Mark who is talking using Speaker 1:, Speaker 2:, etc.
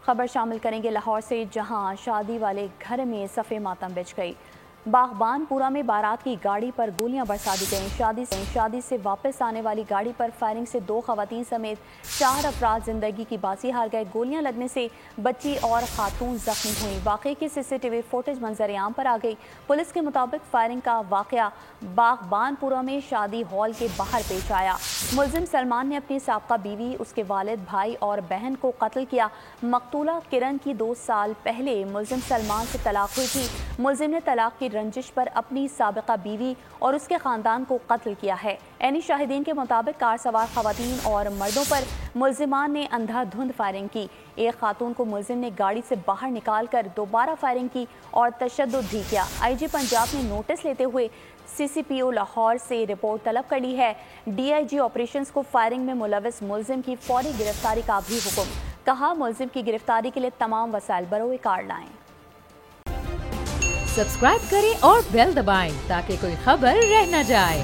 Speaker 1: خبر شامل کریں گے لاہور سے، جہاں شادی والے گھر میں صف ماتم بچ گئی۔ باغبان پورہ میں بارات کی گاڑی پر گولیاں برسا دی گئیں۔ شادی سے واپس آنے والی گاڑی پر فائرنگ سے 2 خواتین سمیت 4 افراد زندگی کی بازی ہار گئے۔ گولیاں لگنے سے بچی اور خاتون زخمی ہوئیں۔ واقعے کی CCTV فوٹیج منظر عام پر آ گئی۔ پولیس کے مطابق فائرنگ کا واقعہ باغبان پورہ میں شادی ہال کے باہر پیش آیا۔ ملزم سلمان نے اپنی سابقہ بیوی، اس کے والد، بھائی اور بہن کو قتل کیا۔ مقتولہ کرن کی 2 سال پہلے ملزم سلمان سے طلاق ہوئی تھی۔ ملزم نے طلاق کی رنجش پر اپنی سابقہ بیوی اور اس کے خاندان کو قتل کیا ہے۔ عینی شاہدین کے مطابق کار سوار خواتین اور مردوں پر ملزمان نے اندھا دھند فائرنگ کی۔ ایک خاتون کو ملزم نے گاڑی سے باہر نکال کر دوبارہ فائرنگ کی اور تشدد بھی کیا۔ IG پنجاب نے نوٹس لیتے ہوئے CCPO لاہور سے رپورٹ طلب کر لی ہے۔ DIG آپریشنز کو فائرنگ میں ملوث ملزم کی فوری گرفتاری کا بھی حکم۔ کہا ملزم کی گرفتاری کے لیے تمام وسائل بروئے کار لائیں۔
Speaker 2: سبسکرائب کریں اور بیل دبائیں تاکہ کوئی خبر رہ نہ جائے۔